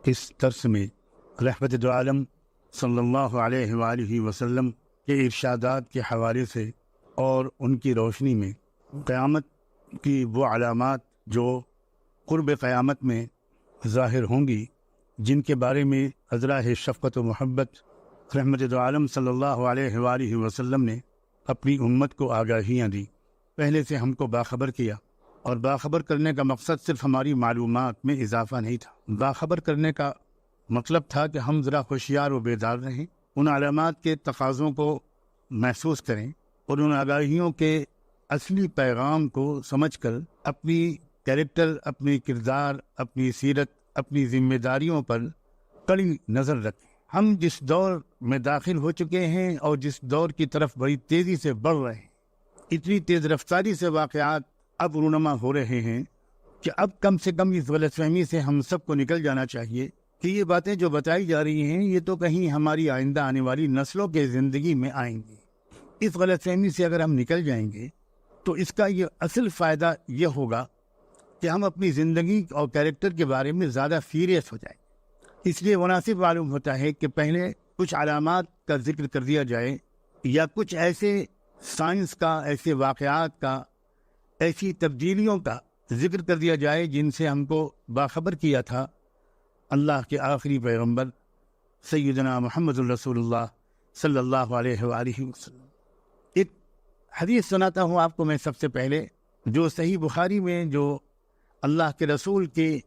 اس درس میں رحمت دو عالم صلی اللہ علیہ وآلہ وسلم کے ارشادات کے حوالے سے اور ان کی روشنی میں قیامت کی وہ علامات جو قرب قیامت میں ظاہر ہوں گی، جن کے بارے میں حضرات شفقت و محبت رحمت دو عالم صلی اللہ علیہ وآلہ وسلم نے اپنی امت کو آگاہیاں دی، پہلے سے ہم کو باخبر کیا۔ اور باخبر کرنے کا مقصد صرف ہماری معلومات میں اضافہ نہیں تھا، باخبر کرنے کا مطلب تھا کہ ہم ذرا ہوشیار و بیدار رہیں، ان علامات کے تقاضوں کو محسوس کریں اور ان آگاہیوں کے اصلی پیغام کو سمجھ کر اپنی کیریکٹر، اپنی کردار، اپنی سیرت، اپنی ذمہ داریوں پر کڑی نظر رکھیں۔ ہم جس دور میں داخل ہو چکے ہیں اور جس دور کی طرف بڑی تیزی سے بڑھ رہے ہیں، اتنی تیز رفتاری سے واقعات اب رونما ہو رہے ہیں کہ اب کم سے کم اس غلط فہمی سے ہم سب کو نکل جانا چاہیے کہ یہ باتیں جو بتائی جا رہی ہیں یہ تو کہیں ہماری آئندہ آنے والی نسلوں کے زندگی میں آئیں گی۔ اس غلط فہمی سے اگر ہم نکل جائیں گے تو اس کا یہ اصل فائدہ یہ ہوگا کہ ہم اپنی زندگی اور کیریکٹر کے بارے میں زیادہ سیریس ہو جائیں۔ اس لیے مناسب معلوم ہوتا ہے کہ پہلے کچھ علامات کا ذکر کر دیا جائے، یا کچھ ایسے سائنس کا، ایسے واقعات کا، ایسی تبدیلیوں کا ذکر کر دیا جائے جن سے ہم کو باخبر کیا تھا اللہ کے آخری پیغمبر سیدنا محمد الرسول اللہ صلی اللہ علیہ وآلہ وسلم۔ ایک حدیث سناتا ہوں آپ کو میں سب سے پہلے، جو صحیح بخاری میں جو اللہ کے رسول کے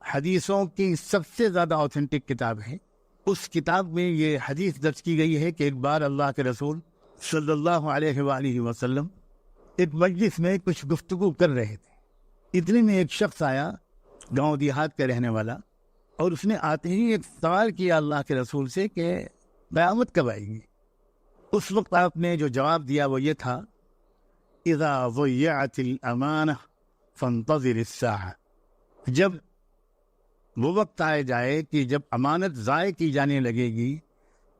حدیثوں کی سب سے زیادہ اوتھینٹک کتاب ہے، اس کتاب میں یہ حدیث درج کی گئی ہے کہ ایک بار اللہ کے رسول صلی اللہ علیہ وآلہ وسلم ایک مجلس میں کچھ گفتگو کر رہے تھے۔ اتنے میں ایک شخص آیا، گاؤں دیہات کا رہنے والا، اور اس نے آتے ہی ایک سوال کیا اللہ کے رسول سے کہ قیامت کب آئے گی؟ اس وقت آپ نے جو جواب دیا وہ یہ تھا، اذا ضیعت الامانہ فانتظر الساعہ، جب وہ وقت آئے جائے کہ جب امانت ضائع کی جانے لگے گی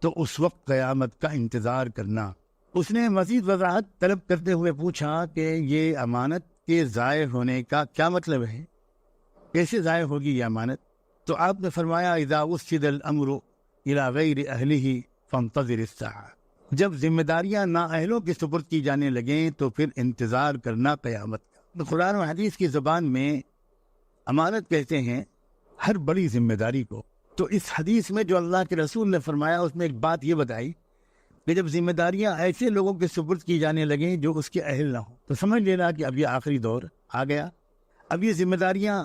تو اس وقت قیامت کا انتظار کرنا۔ اس نے مزید وضاحت طلب کرتے ہوئے پوچھا کہ یہ امانت کے ضائع ہونے کا کیا مطلب ہے، کیسے ضائع ہوگی یہ امانت؟ تو آپ نے فرمایا اذا وسد الامر الى غیر اہلہ فانتظر الساعہ، جب ذمہ داریاں نااہلوں کے سپرد کی جانے لگیں تو پھر انتظار کرنا قیامت کا۔ قرآن و حدیث کی زبان میں امانت کہتے ہیں ہر بڑی ذمہ داری کو۔ تو اس حدیث میں جو اللہ کے رسول نے فرمایا اس میں ایک بات یہ بتائی کہ جب ذمہ داریاں ایسے لوگوں کے سپرد کی جانے لگیں جو اس کے اہل نہ ہوں، تو سمجھ لینا کہ اب یہ آخری دور آ گیا۔ اب یہ ذمہ داریاں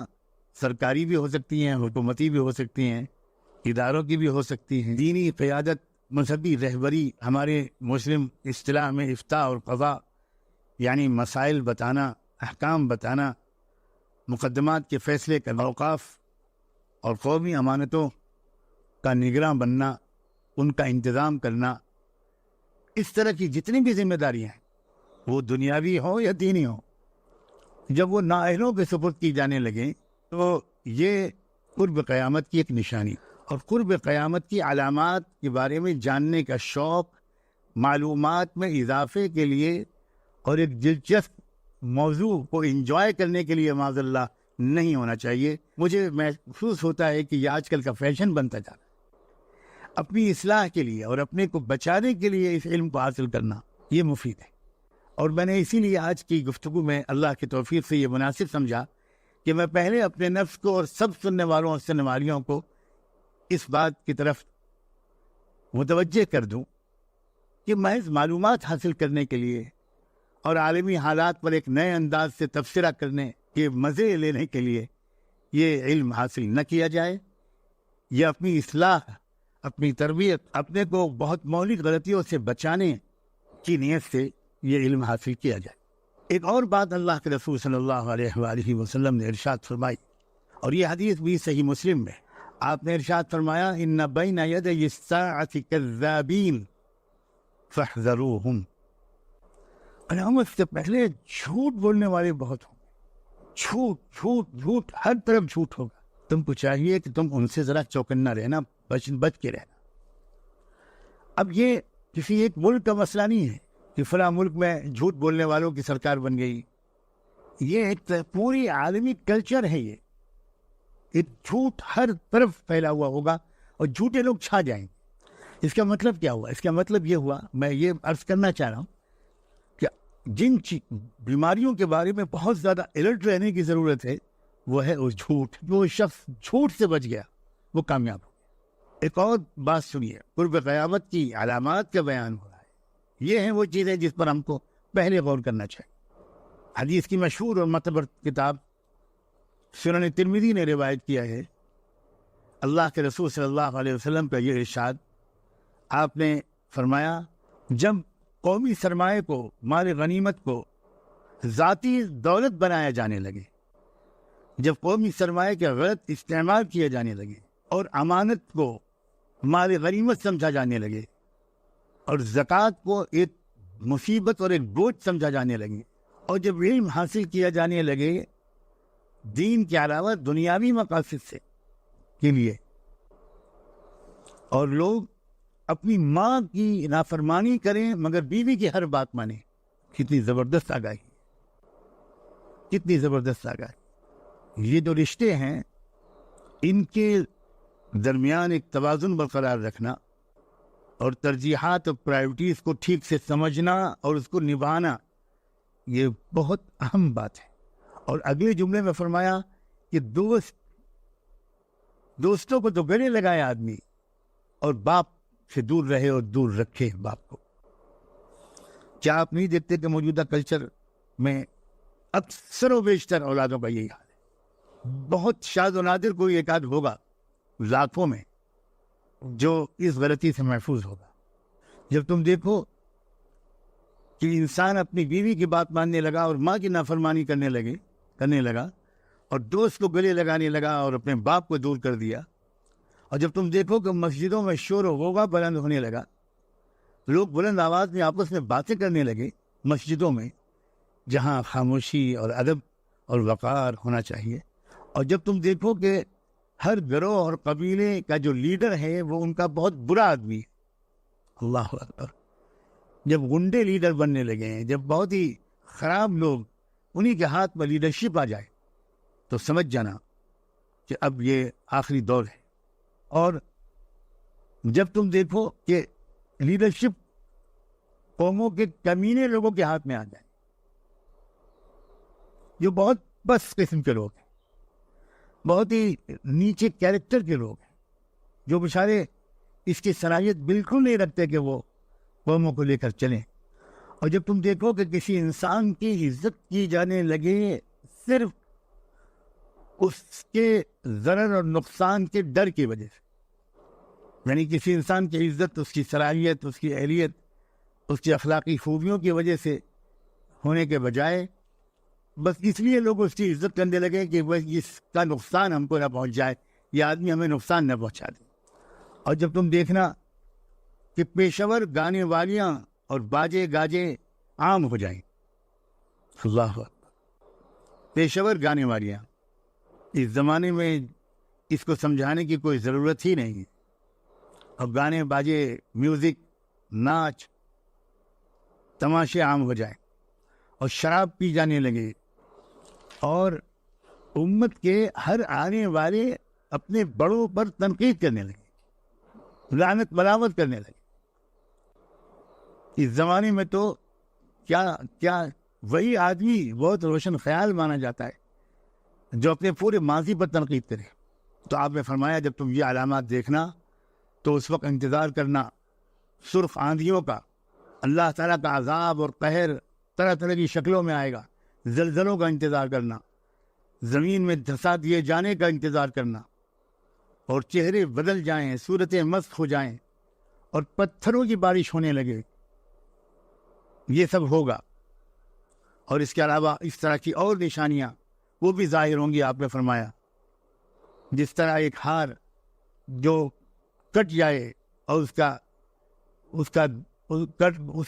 سرکاری بھی ہو سکتی ہیں، حکومتی بھی ہو سکتی ہیں، اداروں کی بھی ہو سکتی ہیں، دینی قیادت، مذہبی رہبری، ہمارے مسلم اصطلاح میں افتاء اور قضاء، یعنی مسائل بتانا، احکام بتانا، مقدمات کے فیصلے کرنا، اوقاف اور قومی امانتوں کا نگراں بننا، ان کا انتظام کرنا، اس طرح کی جتنی بھی ذمہ داریاں ہیں وہ دنیاوی ہوں یا دینی ہوں، جب وہ نااہلوں کے سپرد کی جانے لگیں تو یہ قرب قیامت کی ایک نشانی، اور قرب قیامت کی علامات کے بارے میں جاننے کا شوق معلومات میں اضافے کے لیے اور ایک دلچسپ موضوع کو انجوائے کرنے کے لیے معاذ اللہ نہیں ہونا چاہیے۔ مجھے محسوس ہوتا ہے کہ یہ آج کل کا فیشن بنتا جا رہا ہے۔ اپنی اصلاح کے لیے اور اپنے کو بچانے کے لیے اس علم کو حاصل کرنا یہ مفید ہے، اور میں نے اسی لیے آج کی گفتگو میں اللہ کی توفیق سے یہ مناسب سمجھا کہ میں پہلے اپنے نفس کو اور سب سننے والوں اور سننے والیوں کو اس بات کی طرف متوجہ کر دوں کہ محض معلومات حاصل کرنے کے لیے اور عالمی حالات پر ایک نئے انداز سے تبصرہ کرنے کے مزے لینے کے لیے یہ علم حاصل نہ کیا جائے، یا اپنی اصلاح، اپنی تربیت، اپنے کو بہت مہلک غلطیوں سے بچانے کی نیت سے یہ علم حاصل کیا جائے۔ ایک اور بات اللہ کے رسول صلی اللہ علیہ وآلہ وسلم نے ارشاد فرمائی، اور یہ حدیث بھی صحیح مسلم میں، آپ نے ارشاد فرمایا ان بین یدی الساعۃ کذابین فاحذروہم، قیامت سے پہلے جھوٹ بولنے والے بہت ہوں گے، جھوٹ جھوٹ جھوٹ، ہر طرف جھوٹ ہوگا، تم کو چاہیے کہ تم ان سے ذرا چوکنا رہنا، بچ کے رہنا۔ اب یہ کسی ایک ملک کا مسئلہ نہیں ہے کہ فلاں ملک میں جھوٹ بولنے والوں کی سرکار بن گئی، یہ ایک پوری عالمی کلچر ہے۔ یہ ایک جھوٹ ہر طرف پھیلا ہوا ہوگا اور جھوٹے لوگ چھا جائیں گے. اس کا مطلب کیا ہوا؟ اس کا مطلب یہ ہوا، میں یہ عرض کرنا چاہ رہا ہوں کہ جن بیماریوں کے بارے میں بہت زیادہ الرٹ رہنے کی ضرورت ہے وہ ہے وہ جھوٹ. جو شخص جھوٹ سے بچ گیا وہ کامیاب ہو گیا. ایک اور بات سنیے، قرب قیامت کی علامات کا بیان ہو رہا ہے. یہ ہیں وہ چیزیں جس پر ہم کو پہلے غور کرنا چاہیے. حدیث کی مشہور اور معتبر کتاب سنن ترمذی نے روایت کیا ہے، اللہ کے رسول صلی اللہ علیہ وسلم کا یہ ارشاد، آپ نے فرمایا جب قومی سرمایہ کو، مال غنیمت کو ذاتی دولت بنایا جانے لگے، جب قومی سرمایہ کا غلط استعمال کیا جانے لگے اور امانت کو مال غنیمت سمجھا جانے لگے اور زکوٰۃ کو ایک مصیبت اور ایک بوجھ سمجھا جانے لگے، اور جب علم حاصل کیا جانے لگے دین کے علاوہ دنیاوی مقاصد سے کے لیے، اور لوگ اپنی ماں کی نافرمانی کریں مگر بیوی کی ہر بات مانیں. کتنی زبردست آگاہی، کتنی زبردست آگاہی. یہ جو رشتے ہیں ان کے درمیان ایک توازن برقرار رکھنا اور ترجیحات اور پرائیورٹیز کو ٹھیک سے سمجھنا اور اس کو نبھانا، یہ بہت اہم بات ہے. اور اگلے جملے میں فرمایا کہ دوستوں کو تو گلے لگائے آدمی، اور باپ سے دور رہے اور دور رکھے باپ کو. کیا آپ نہیں دیکھتے کہ موجودہ کلچر میں اکثر و بیشتر اولادوں کا یہی حال ہے؟ بہت شاذ و نادر کوئی ایک آدھ ہوگا لاکھوں میں جو اس غلطی سے محفوظ ہوگا. جب تم دیکھو کہ انسان اپنی بیوی کی بات ماننے لگا اور ماں کی نافرمانی کرنے لگا اور دوست کو گلے لگانے لگا اور اپنے باپ کو دور کر دیا، اور جب تم دیکھو کہ مسجدوں میں شور و غوغا بلند ہونے لگا، لوگ بلند آواز میں آپس میں باتیں کرنے لگے مسجدوں میں جہاں خاموشی اور ادب اور وقار ہونا چاہیے، اور جب تم دیکھو کہ ہر گروہ اور قبیلے کا جو لیڈر ہے وہ ان کا بہت برا آدمی ہے، اللہ اکبر، جب غنڈے لیڈر بننے لگے ہیں، جب بہت ہی خراب لوگ انہی کے ہاتھ میں لیڈرشپ آ جائے، تو سمجھ جانا کہ اب یہ آخری دور ہے. اور جب تم دیکھو کہ لیڈرشپ قوموں کے کمینے لوگوں کے ہاتھ میں آ جائے، جو بہت بس قسم کے لوگ ہیں، بہت ہی نیچے کیریکٹر کے لوگ ہیں، جو بیچارے اس کی صلاحیت بالکل نہیں رکھتے کہ وہ قوموں کو لے کر چلیں، اور جب تم دیکھو کہ کسی انسان کی عزت کی جانے لگے صرف اس کے ضرر اور نقصان کے ڈر کی وجہ سے، یعنی کسی انسان کی عزت اس کی صلاحیت، اس کی اہلیت، اس کی اخلاقی خوبیوں کی وجہ سے ہونے کے بجائے بس اس لیے لوگ اس کی عزت کرنے لگے کہ بس اس کا نقصان ہم کو نہ پہنچ جائے، یہ آدمی ہمیں نقصان نہ پہنچا دے. اور جب تم دیکھنا کہ پیشور گانے والیاں اور باجے گاجے عام ہو جائیں، اللہ اکبر، پیشور گانے والیاں، اس زمانے میں اس کو سمجھانے کی کوئی ضرورت ہی نہیں ہے، اور گانے باجے، میوزک، ناچ تماشے عام ہو جائیں اور شراب پی جانے لگے، اور امت کے ہر آنے والے اپنے بڑوں پر تنقید کرنے لگے، لعنت ملامت کرنے لگے. اس زمانے میں تو کیا وہی آدمی بہت روشن خیال مانا جاتا ہے جو اپنے پورے ماضی پر تنقید کرے. تو آپ نے فرمایا جب تم یہ علامات دیکھنا تو اس وقت انتظار کرنا سرخ آندھیوں کا، اللہ تعالیٰ کا عذاب اور قہر طرح طرح کی شکلوں میں آئے گا، زلزلوں کا انتظار کرنا، زمین میں دھسا دیے جانے کا انتظار کرنا، اور چہرے بدل جائیں، صورتیں مست ہو جائیں اور پتھروں کی بارش ہونے لگے. یہ سب ہوگا، اور اس کے علاوہ اس طرح کی اور نشانیاں وہ بھی ظاہر ہوں گی. آپ نے فرمایا جس طرح ایک ہار جو کٹ جائے اور اس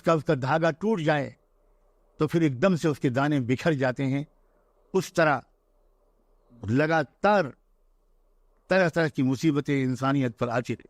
کا دھاگا ٹوٹ جائے تو پھر ایک دم سے اس کے دانے بکھر جاتے ہیں، اس طرح لگاتار طرح طرح کی مصیبتیں انسانیت پر آتی رہی.